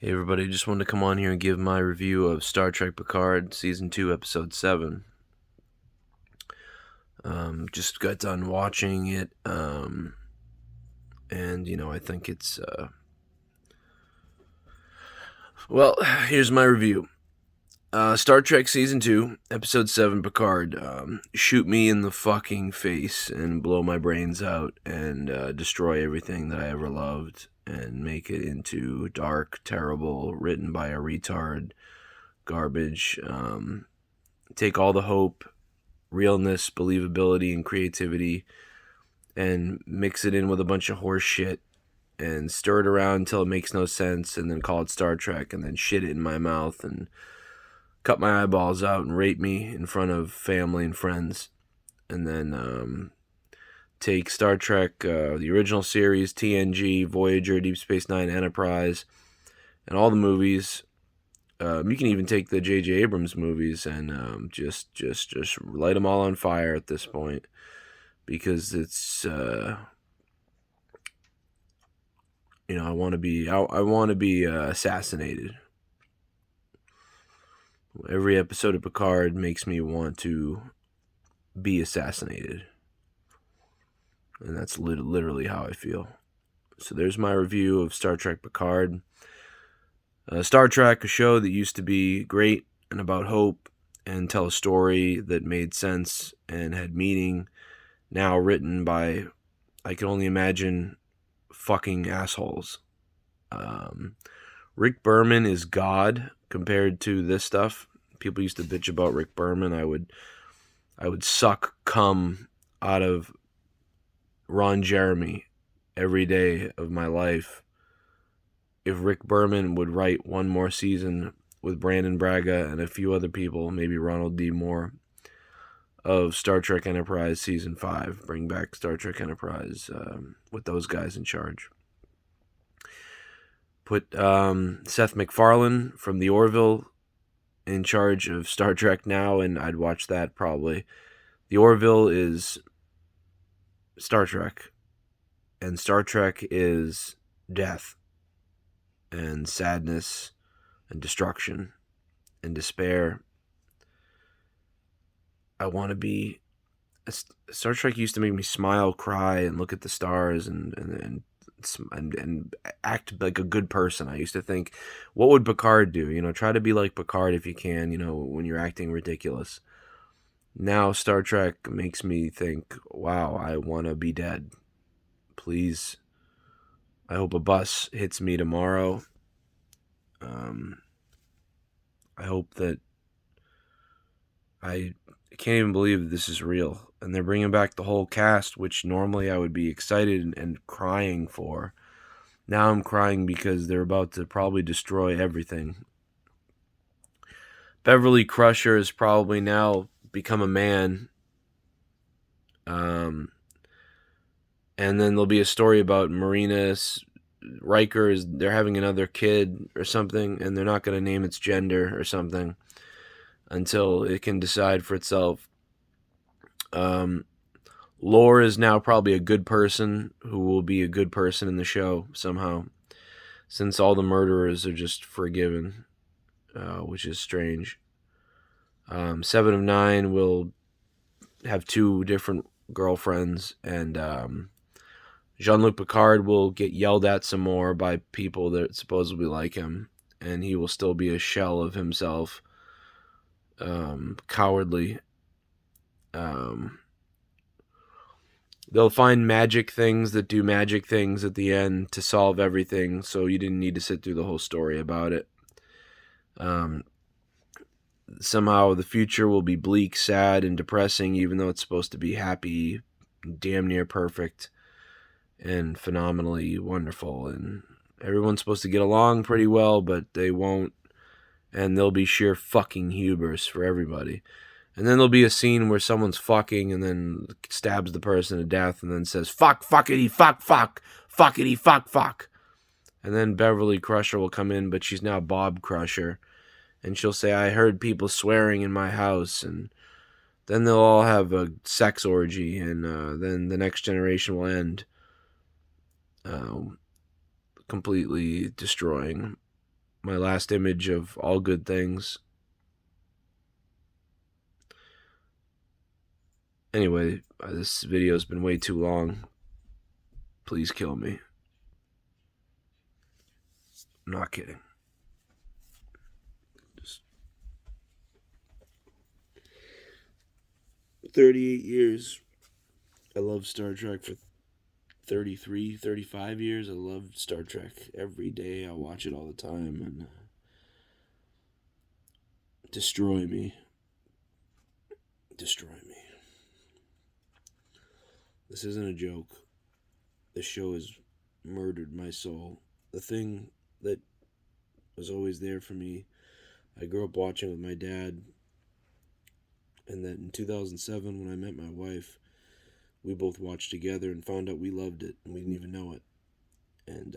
Hey everybody, just wanted to come on here and give my review of Star Trek Picard Season 2, Episode 7. Just got done watching it, and, I think it's, well, here's my review. Star Trek Season 2, Episode 7, Picard. Shoot me in the fucking face and blow my brains out and destroy everything that I ever loved and make it into dark, terrible, written by a retard garbage. Take all the hope, realness, believability, and creativity and mix it in with a bunch of horse shit and stir it around until it makes no sense and then call it Star Trek and then shit it in my mouth and cut my eyeballs out and rape me in front of family and friends. And then take Star Trek, the original series, TNG, Voyager, Deep Space Nine, Enterprise, and all the movies. You can even take the J.J. Abrams movies and just light them all on fire at this point, because it's I want to be assassinated. Every episode of Picard makes me want to be assassinated, and that's literally how I feel. So there's my review of Star Trek Picard. Star Trek, a show that used to be great and about hope and tell a story that made sense and had meaning, now written by, I can only imagine, fucking assholes. Rick Berman is God compared to this stuff. People used to bitch about Rick Berman. I would suck cum out of Ron Jeremy every day of my life if Rick Berman would write one more season with Brandon Braga and a few other people, maybe Ronald D. Moore, of Star Trek Enterprise Season 5. Bring back Star Trek Enterprise with those guys in charge. Put Seth MacFarlane from The Orville in charge of Star Trek now, and I'd watch that probably. The Orville is Star Trek, and Star Trek is death and sadness and destruction and despair. I want to be... Star Trek used to make me smile, cry, and look at the stars and act like a good person. I used to think, what would Picard do? Try to be like Picard if you can, when you're acting ridiculous. Now Star Trek makes me think, wow, I want to be dead. Please. I hope a bus hits me tomorrow. I hope that... I can't even believe this is real. And they're bringing back the whole cast, which normally I would be excited and crying for. Now I'm crying because they're about to probably destroy everything. Beverly Crusher has probably now become a man. And then there'll be a story about Marina Riker. They're having another kid or something, and they're not going to name its gender or something until it can decide for itself. Lore is now probably a good person who will be a good person in the show somehow, since all the murderers are just forgiven, which is strange. 7 of 9 will have 2 different girlfriends, and Jean-Luc Picard will get yelled at some more by people that supposedly like him, and he will still be a shell of himself, cowardly. They'll find magic things that do magic things at the end to solve everything, so you didn't need to sit through the whole story about it. Somehow the future will be bleak, sad, and depressing, even though it's supposed to be happy, damn near perfect, and phenomenally wonderful. And everyone's supposed to get along pretty well, but they won't, and there'll be sheer fucking hubris for everybody. And then there'll be a scene where someone's fucking and then stabs the person to death and then says, fuck, fuckity, fuck, fuck, fuckity, fuck, fuck. And then Beverly Crusher will come in, but she's now Bob Crusher. And she'll say, I heard people swearing in my house. And then they'll all have a sex orgy, and then the next generation will end, completely destroying my last image of all good things. Anyway, this video's been way too long. Please kill me. I'm not kidding. Just 38 years. I love Star Trek. For 33, 35 years, I loved Star Trek. Every day I watch it all the time, and destroy me. Destroy me. This isn't a joke. This show has murdered my soul. The thing that was always there for me, I grew up watching with my dad, and then in 2007, when I met my wife, we both watched together and found out we loved it, and we didn't even know it. And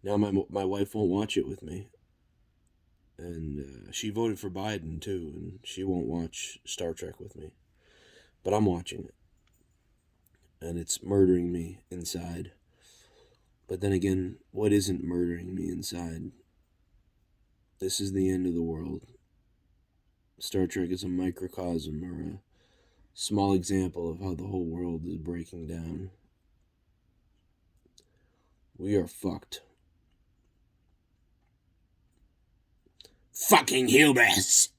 now my wife won't watch it with me. And she voted for Biden, too, and she won't watch Star Trek with me. But I'm watching it. And it's murdering me inside. But then again, what isn't murdering me inside? This is the end of the world. Star Trek is a microcosm, or a small example of how the whole world is breaking down. We are fucked. Fucking hubris!